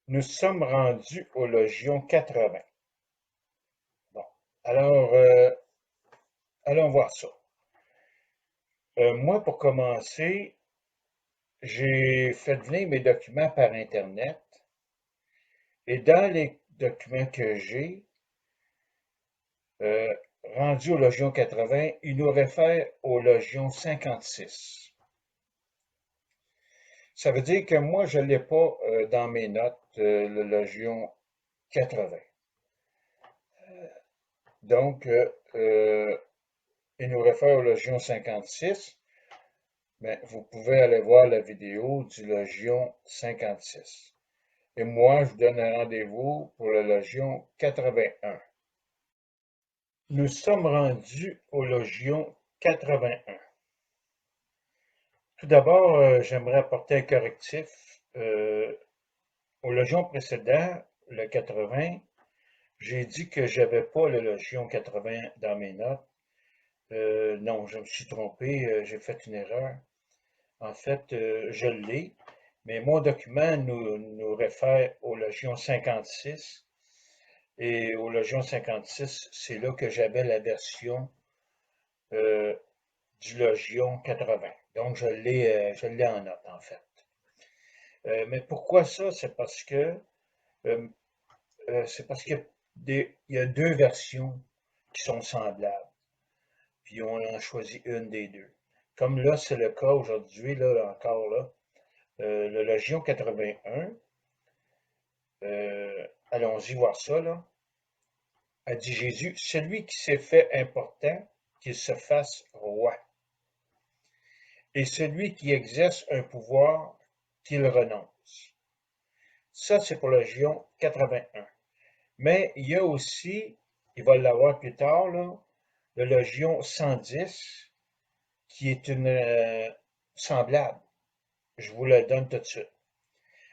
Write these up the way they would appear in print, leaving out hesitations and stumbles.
Nous sommes rendus au Logion 80. Bon, alors, allons voir ça. Moi, pour commencer, j'ai fait venir mes documents par Internet et dans les documents que j'ai, euh, rendus au Logion 80, ils nous réfèrent au Logion 56. Ça veut dire que moi, je ne l'ai pas dans mes notes, le Logion 80. Donc, il nous réfère au Logion 56. Mais vous pouvez aller voir la vidéo du Logion 56. Et moi, je vous donne un rendez-vous pour le Logion 81. Nous sommes rendus au Logion 81. Tout d'abord, j'aimerais apporter un correctif. Au Logion précédent, le 80, j'ai dit que j'avais pas le Logion 80 dans mes notes. Non, je me suis trompé, j'ai fait une erreur. En fait, je l'ai, mais mon document nous réfère au Logion 56. Et au Logion 56, c'est là que j'avais la version euh, du Logion 80. Donc, je l'ai en note, en fait. Mais pourquoi ça? Euh, c'est parce qu'il y a deux versions qui sont semblables. Puis on en choisit une des deux. Comme là, c'est le cas aujourd'hui, là, encore là. Le Logion 81, allons-y voir ça, là. A dit Jésus, celui qui s'est fait important, qu'il se fasse roi. Et celui qui exerce un pouvoir, qu'il renonce. Ça, c'est pour le Logion 81. Mais il y a aussi, il va l'avoir plus tard, là, le Logion 110, qui est une semblable. Je vous le donne tout de suite.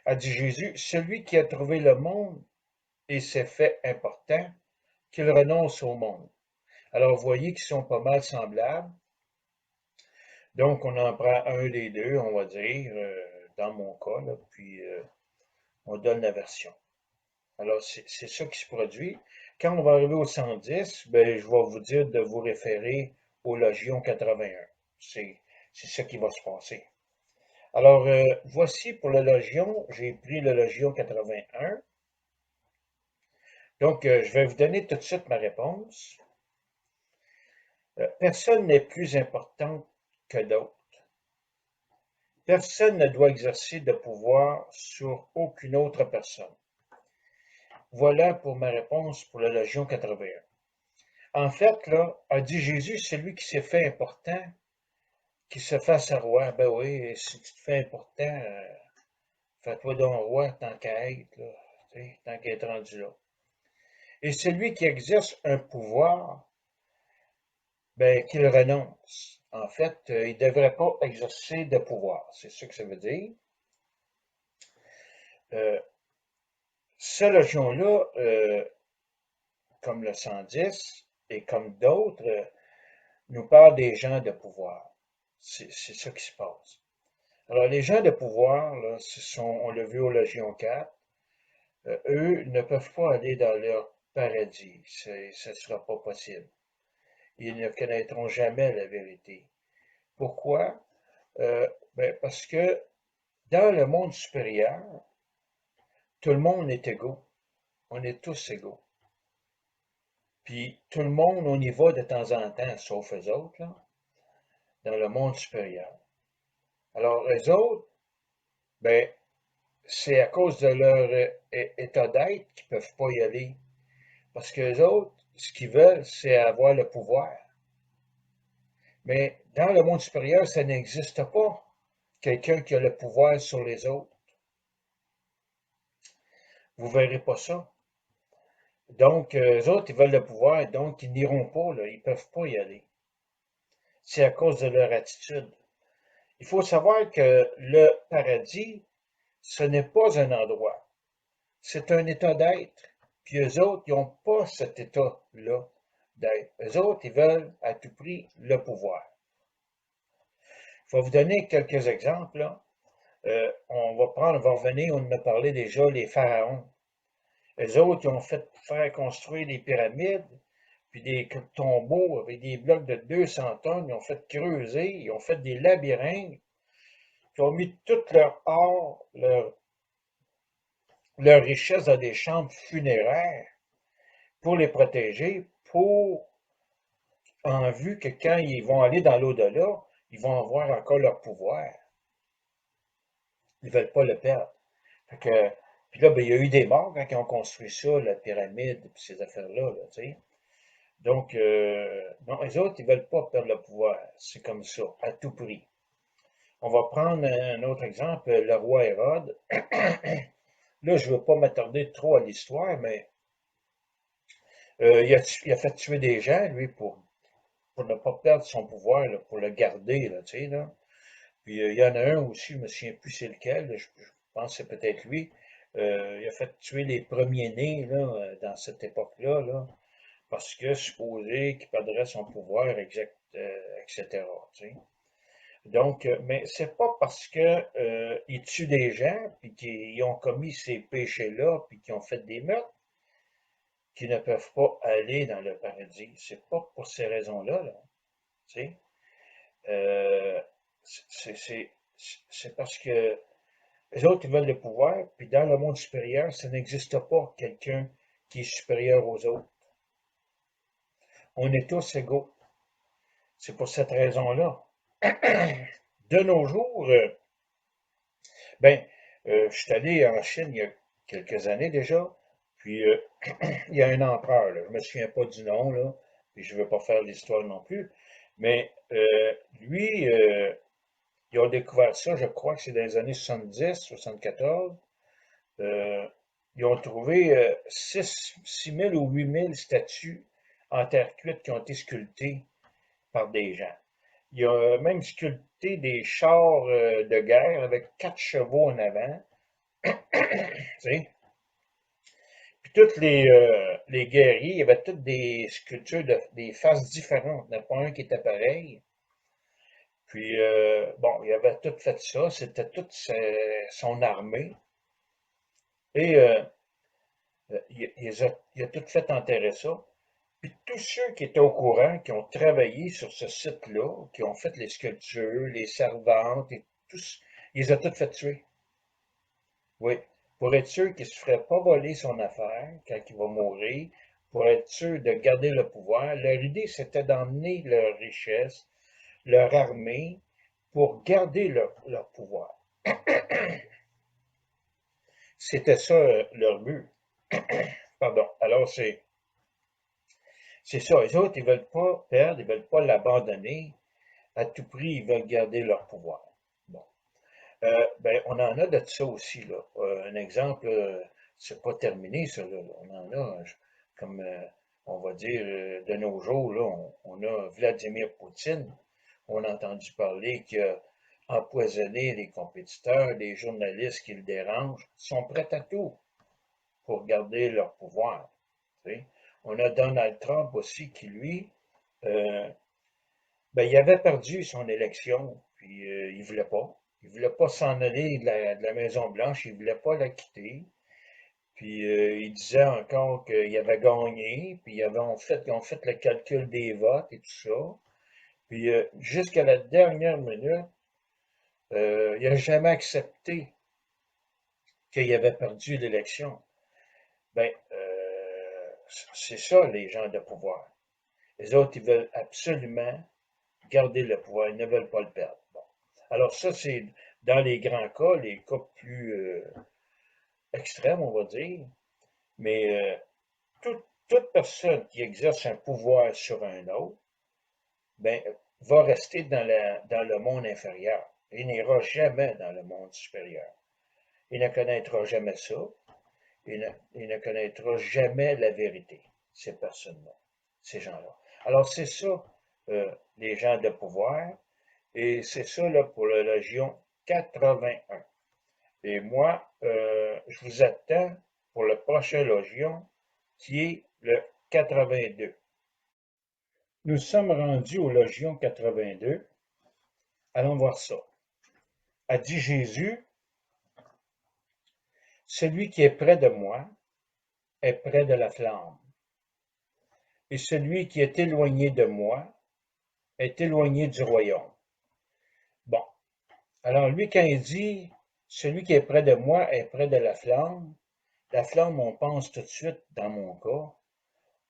A dit Jésus, celui qui a trouvé le monde et s'est fait important, qu'il renonce au monde. Alors, vous voyez qu'ils sont pas mal semblables. Donc, on en prend un des deux, on va dire, dans mon cas, là, puis on donne la version. Alors, c'est ça qui se produit. Quand on va arriver au 110, ben, je vais vous dire de vous référer au Logion 81. C'est ça qui va se passer. Alors, voici pour le Logion, j'ai pris le Logion 81. Donc, je vais vous donner tout de suite ma réponse. Personne n'est plus important que d'autres. Personne ne doit exercer de pouvoir sur aucune autre personne. Voilà pour ma réponse pour la Logion 81. En fait, là, a dit Jésus, celui qui s'est fait important, qui se fasse roi. Ben oui, si tu te fais important, fais-toi donc roi tant qu'à être, là, tant qu'à être rendu là. Et celui qui exerce un pouvoir, ben, qu'il renonce. En fait, il ne devrait pas exercer de pouvoir. C'est ce que ça veut dire. Euh, Ce Logion-là, comme le 110 et comme d'autres, nous parle des gens de pouvoir. C'est ça qui se passe. Alors, les gens de pouvoir, là, on l'a vu au Logion 4, eux ne peuvent pas aller dans leur paradis. Ce ne sera pas possible. Ils ne connaîtront jamais la vérité. Pourquoi? Ben, parce que dans le monde supérieur, tout le monde est égaux. On est tous égaux. Puis tout le monde, on y va de temps en temps, sauf eux autres, là, dans le monde supérieur. Alors, eux autres, ben, c'est à cause de leur état d'être qu'ils ne peuvent pas y aller. Parce que les autres, ce qu'ils veulent, c'est avoir le pouvoir. Mais dans le monde supérieur, ça n'existe pas. Quelqu'un qui a le pouvoir sur les autres. Vous ne verrez pas ça. Donc, eux autres, ils veulent le pouvoir, donc ils n'iront pas, là. Ils ne peuvent pas y aller. C'est à cause de leur attitude. Il faut savoir que le paradis, ce n'est pas un endroit. C'est un état d'être. Puis eux autres, ils n'ont pas cet état-là d'être. Eux autres, ils veulent à tout prix le pouvoir. Je vais vous donner quelques exemples, là. on va revenir, on en a parlé déjà, les pharaons. Les autres, ils ont fait faire construire des pyramides, puis des tombeaux avec des blocs de 200 tonnes, ils ont fait creuser, ils ont fait des labyrinthes, ils ont mis tout leur or, leur richesse dans des chambres funéraires pour les protéger, en vue que quand ils vont aller dans l'au-delà, ils vont avoir encore leur pouvoir. Ils ne veulent pas le perdre. Fait que, puis là, ben, il y a eu des morts quand ils ont construit ça, la pyramide, puis ces affaires-là, là, tu sais. Donc, non, les autres, ils ne veulent pas perdre le pouvoir. C'est comme ça, à tout prix. On va prendre un autre exemple, le roi Hérode. Là, je ne veux pas m'attarder trop à l'histoire, mais il a fait tuer des gens, lui, pour ne pas perdre son pouvoir, là, pour le garder, là, tu sais, là. Puis il y en a un aussi, je me souviens plus c'est lequel, là, je pense que c'est peut-être lui. Il a fait tuer les premiers-nés, là, dans cette époque-là, là, parce que supposé qu'il perdrait son pouvoir, etc., tu sais. Donc, mais c'est pas parce que ils tuent des gens, puis qu'ils ont commis ces péchés-là, puis qu'ils ont fait des meurtres, qu'ils ne peuvent pas aller dans le paradis. C'est pas pour ces raisons-là, là, tu sais. Euh, c'est parce que les autres, ils veulent le pouvoir, puis dans le monde supérieur, ça n'existe pas quelqu'un qui est supérieur aux autres. On est tous égaux. C'est pour cette raison-là. De nos jours, ben, je suis allé en Chine il y a quelques années déjà, puis il y a un empereur, là, je me souviens pas du nom, là, puis je ne veux pas faire l'histoire non plus, mais lui, ils ont découvert ça, je crois que c'est dans les années 70, 74. Euh, Ils ont trouvé 6 000 ou 8 000 statues en terre cuite qui ont été sculptées par des gens. Ils ont même sculpté des chars de guerre avec 4 chevaux en avant. Tu sais. Puis tous les guerriers, il y avait toutes des sculptures, des faces différentes. Il n'y en a pas un qui était pareil. Puis, bon, il avait tout fait ça. C'était toute son armée. Et il a tout fait enterrer ça. Puis tous ceux qui étaient au courant, qui ont travaillé sur ce site-là, qui ont fait les sculptures, les servantes, et tous, ils les ont tous fait tuer. Oui. Pour être sûr qu'il ne se ferait pas voler son affaire quand il va mourir, pour être sûr de garder le pouvoir. Leur idée, c'était d'emmener leur richesse, leur armée, pour garder leur pouvoir. C'était ça leur but. Pardon. Alors, c'est ça. Les autres, ils veulent pas perdre, ils veulent pas l'abandonner. À tout prix, ils veulent garder leur pouvoir. Bon. Ben, on en a de ça aussi, là. Un exemple, c'est pas terminé, ça, là. On en a, comme on va dire, de nos jours, là, on a Vladimir Poutine. On a entendu parler qu'il a empoisonné les compétiteurs, les journalistes qui le dérangent. Ils sont prêts à tout pour garder leur pouvoir. Tu sais. On a Donald Trump aussi qui, lui, euh, ben, il avait perdu son élection, puis il voulait pas. Il voulait pas s'en aller de la Maison-Blanche, il voulait pas la quitter. Puis il disait encore qu'il avait gagné, puis ils ont fait le calcul des votes et tout ça. Puis jusqu'à la dernière minute, il n'a jamais accepté qu'il avait perdu l'élection. Ben, c'est ça les gens de pouvoir. Les autres, ils veulent absolument garder le pouvoir, ils ne veulent pas le perdre. Bon. Alors ça, c'est dans les grands cas, les cas plus extrêmes, on va dire, mais toute personne qui exerce un pouvoir sur un autre, ben, va rester dans le monde inférieur. Il n'ira jamais dans le monde supérieur. Il ne connaîtra jamais ça. Il ne connaîtra jamais la vérité, ces personnes-là, ces gens-là. Alors c'est ça, les gens de pouvoir. Et c'est ça là, pour la Légion 81. Et moi, je vous attends pour le prochain Légion qui est le 82. Nous sommes rendus au Légion 82. Allons voir ça. A dit Jésus, Celui qui est près de moi est près de la flamme, et celui qui est éloigné de moi est éloigné du royaume. Bon, alors lui, quand il dit celui qui est près de moi est près de la flamme, on pense tout de suite, dans mon cas,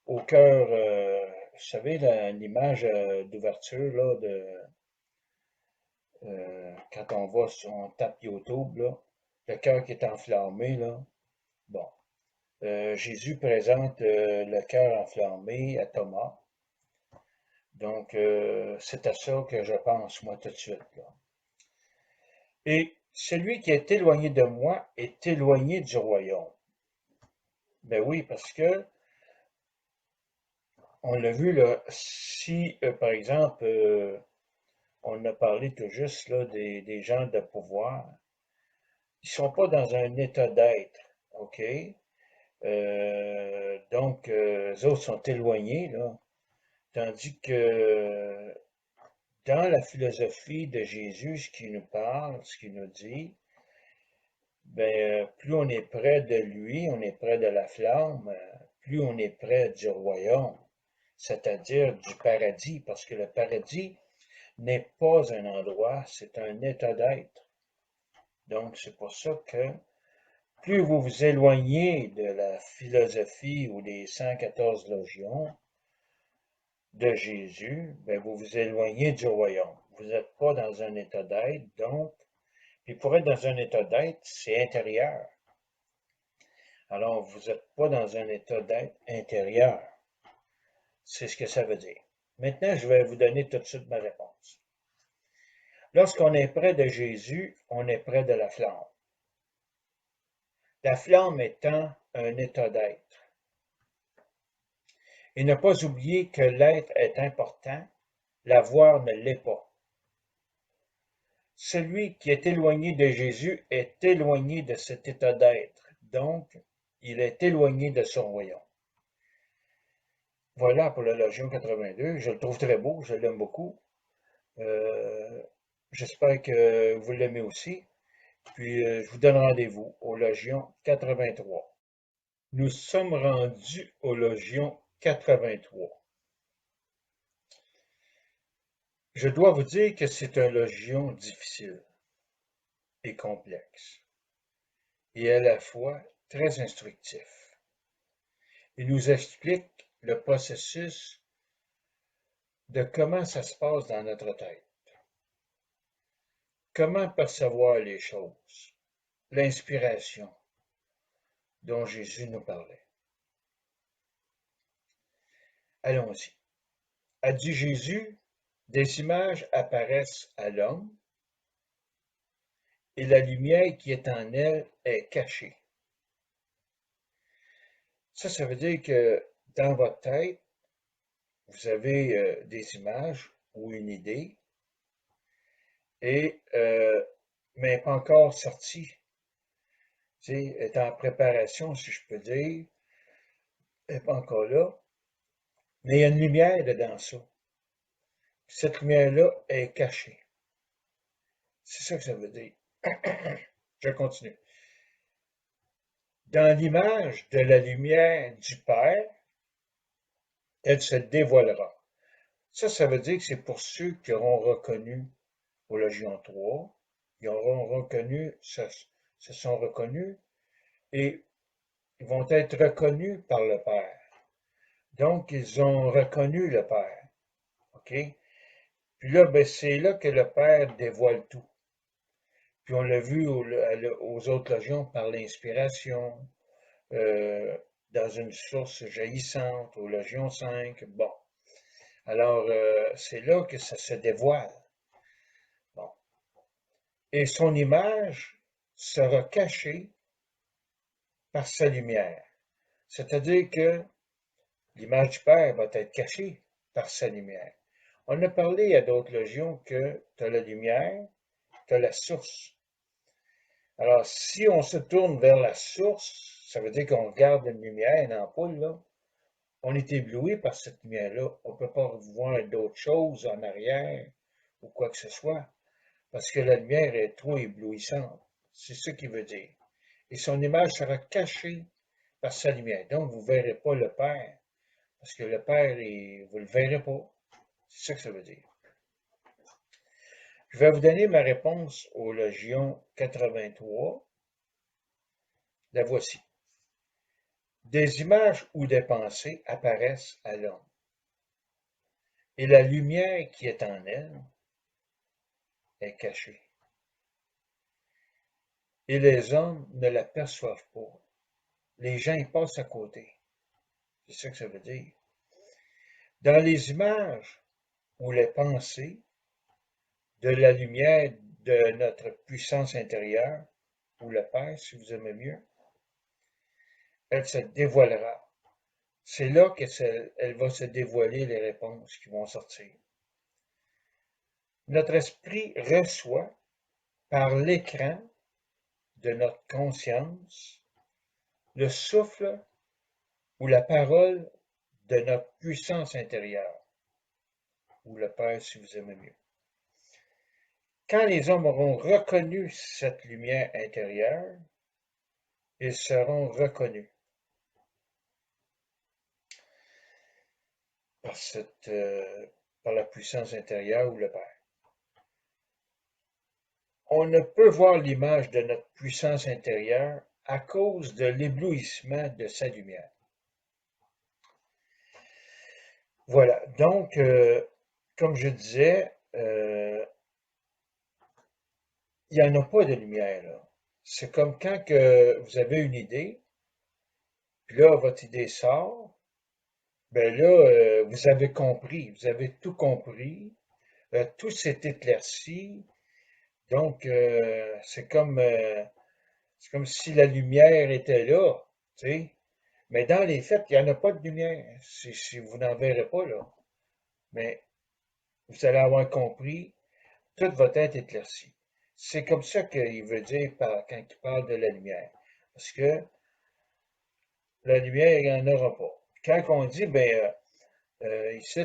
au cœur, vous savez, l'image d'ouverture là, quand on tape YouTube, là, le cœur qui est enflammé, là. Bon, Jésus présente le cœur enflammé à Thomas. Donc, c'est à ça que je pense, moi, tout de suite, là. Et celui qui est éloigné de moi est éloigné du royaume. Ben oui, parce que, on l'a vu, là, si, par exemple, on a parlé tout juste, là, des gens de pouvoir, ils sont pas dans un état d'être, OK? Donc, eux autres sont éloignés, là. Tandis que dans la philosophie de Jésus, ce qu'il nous parle, ce qu'il nous dit, ben, plus on est près de lui, on est près de la flamme, plus on est près du royaume, c'est-à-dire du paradis, parce que le paradis n'est pas un endroit, c'est un état d'être. Donc, c'est pour ça que plus vous vous éloignez de la philosophie ou des 114 logions de Jésus, ben vous vous éloignez du royaume. Vous n'êtes pas dans un état d'être, donc, puis pour être dans un état d'être, c'est intérieur. Alors, vous n'êtes pas dans un état d'être intérieur. C'est ce que ça veut dire. Maintenant, je vais vous donner tout de suite ma réponse. Lorsqu'on est près de Jésus, on est près de la flamme. La flamme étant un état d'être. Et ne pas oublier que l'être est important, l'avoir ne l'est pas. Celui qui est éloigné de Jésus est éloigné de cet état d'être, donc il est éloigné de son royaume. Voilà pour le Logion 82, je le trouve très beau, je l'aime beaucoup. Euh, J'espère que vous l'aimez aussi. Puis je vous donne rendez-vous au Logion 83. Nous sommes rendus au Logion 83. Je dois vous dire que c'est un logion difficile et complexe, et à la fois très instructif. Il nous explique le processus de comment ça se passe dans notre tête, comment percevoir les choses, l'inspiration dont Jésus nous parlait. Allons-y. A dit Jésus, des images apparaissent à l'homme, et la lumière qui est en elle est cachée. Ça veut dire que dans votre tête, vous avez des images ou une idée, et mais pas encore sortie, est en préparation, si je peux dire, elle n'est pas encore là, mais il y a une lumière dedans ça. Cette lumière-là est cachée. C'est ça que ça veut dire. Je continue. Dans l'image de la lumière du Père, elle se dévoilera. Ça veut dire que c'est pour ceux qui auront reconnu au Logion 3, ils auront reconnu, se sont reconnus et ils vont être reconnus par le Père. Donc, ils ont reconnu le Père. OK? Puis là, ben, c'est là que le Père dévoile tout. Puis on l'a vu aux autres logions par l'inspiration, euh, dans une source jaillissante, aux logions 5. Bon. Alors, c'est là que ça se dévoile. Bon. Et son image sera cachée par sa lumière. C'est-à-dire que l'image du Père va être cachée par sa lumière. On a parlé à d'autres logions que tu as la lumière, tu as la source. Alors, si on se tourne vers la source, ça veut dire qu'on regarde une lumière, une ampoule, là, on est ébloui par cette lumière-là. On ne peut pas voir d'autres choses en arrière ou quoi que ce soit, parce que la lumière est trop éblouissante. C'est ce qu'il veut dire. et son image sera cachée par sa lumière. Donc, vous ne verrez pas le Père, parce que le Père, vous ne le verrez pas. C'est ça que ça veut dire. Je vais vous donner ma réponse au Logion 83. La voici. Des images ou des pensées apparaissent à l'homme, et la lumière qui est en elle est cachée. Et les hommes ne la perçoivent pas. Les gens y passent à côté. C'est ça que ça veut dire. Dans les images ou les pensées de la lumière de notre puissance intérieure, ou le Père, si vous aimez mieux, elle se dévoilera. C'est là qu'elle va se dévoiler les réponses qui vont sortir. Notre esprit reçoit par l'écran de notre conscience le souffle ou la parole de notre puissance intérieure, ou le Père si vous aimez mieux. Quand les hommes auront reconnu cette lumière intérieure, ils seront reconnus par, par la puissance intérieure ou le Père. On ne peut voir l'image de notre puissance intérieure à cause de l'éblouissement de sa lumière. Voilà, donc, comme je disais, il n'y en a pas de lumière, là. C'est comme quand que vous avez une idée, puis là, votre idée sort, ben là, vous avez compris, vous avez tout compris, tout s'est éclairci, donc c'est comme si la lumière était là, tu sais. Mais dans les faits, il n'y en a pas de lumière, si vous n'en verrez pas, là. Mais vous allez avoir compris, tout va être éclairci. C'est comme ça qu'il veut dire quand il parle de la lumière. Parce que la lumière, il n'y en aura pas. Quand on dit, ben, ici,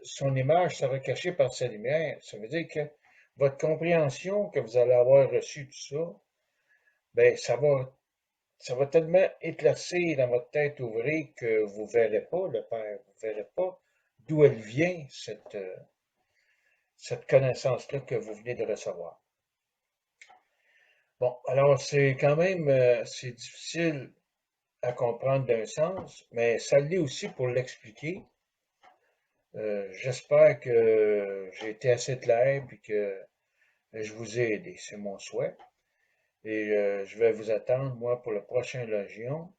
son image sera cachée par sa lumière, ça veut dire que votre compréhension que vous allez avoir reçue tout ça, ben, ça va tellement éclaircir dans votre tête ouvrée que vous ne verrez pas le Père, vous ne verrez pas d'où elle vient, cette connaissance-là que vous venez de recevoir. Bon, alors c'est quand même, c'est difficile à comprendre d'un sens, mais ça l'est aussi pour l'expliquer. J'espère que j'ai été assez clair et que je vous ai aidé. C'est mon souhait. Et je vais vous attendre, moi, pour le prochain Logion,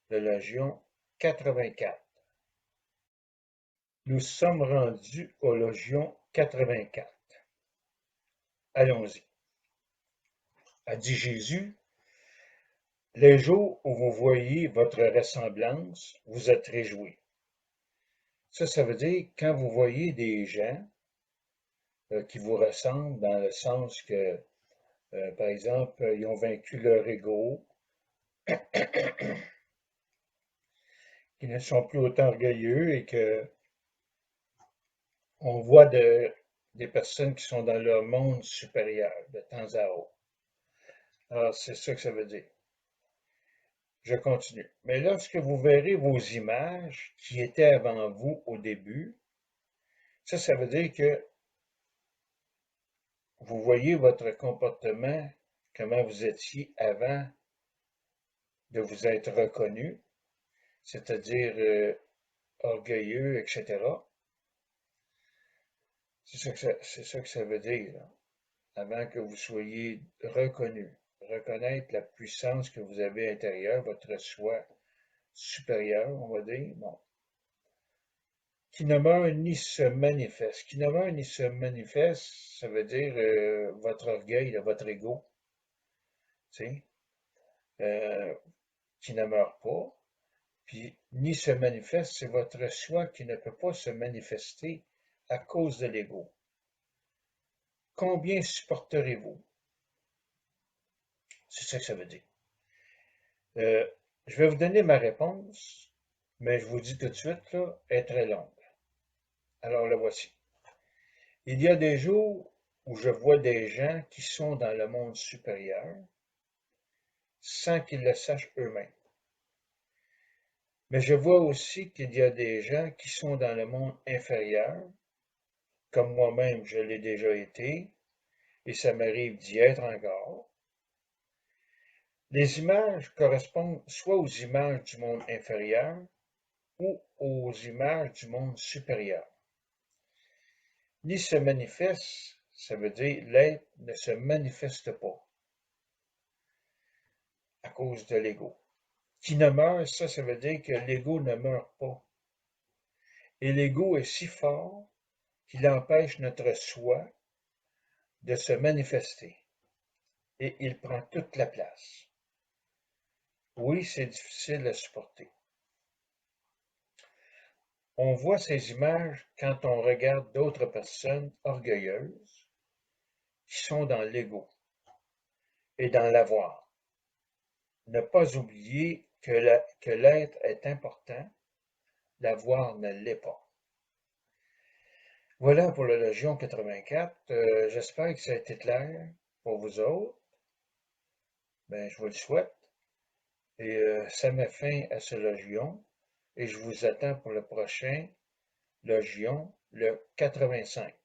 le Logion 84. Nous sommes rendus au Logion 84. Allons-y. A dit Jésus, les jours où vous voyez votre ressemblance, vous êtes réjouis. Ça veut dire quand vous voyez des gens qui vous ressemblent dans le sens que, par exemple, ils ont vaincu leur ego, qu'ils ne sont plus autant orgueilleux et que on voit des personnes qui sont dans leur monde supérieur de temps à autre. Alors, c'est ça que ça veut dire. Je continue. Mais lorsque vous verrez vos images qui étaient avant vous au début, ça veut dire que vous voyez votre comportement, comment vous étiez avant de vous être reconnu, c'est-à-dire orgueilleux, etc. C'est ça que ça veut dire, là. Avant que vous soyez reconnu. Reconnaître la puissance que vous avez intérieure, votre soi supérieur, on va dire, bon, qui ne meurt ni se manifeste. Qui ne meurt ni se manifeste, ça veut dire votre orgueil, votre ego, tu sais, euh, qui ne meurt pas, puis ni se manifeste, c'est votre soi qui ne peut pas se manifester à cause de l'ego. Combien supporterez-vous? C'est ça que ça veut dire. Je vais vous donner ma réponse, mais je vous dis tout de suite, là, elle est très longue. Alors la voici. Il y a des jours où je vois des gens qui sont dans le monde supérieur sans qu'ils le sachent eux-mêmes. Mais je vois aussi qu'il y a des gens qui sont dans le monde inférieur, comme moi-même je l'ai déjà été, et ça m'arrive d'y être encore. Les images correspondent soit aux images du monde inférieur ou aux images du monde supérieur. Ni se manifeste, ça veut dire l'être ne se manifeste pas à cause de l'ego. Qui ne meurt, ça veut dire que l'ego ne meurt pas. Et l'ego est si fort qu'il empêche notre soi de se manifester. Et il prend toute la place. Oui, c'est difficile à supporter. On voit ces images quand on regarde d'autres personnes orgueilleuses qui sont dans l'ego et dans l'avoir. Ne pas oublier que l'être est important, l'avoir ne l'est pas. Voilà pour le Légion 84. J'espère que ça a été clair pour vous autres. Ben, je vous le souhaite. Et ça met fin à ce Légion. Et je vous attends pour le prochain Légion, le 85.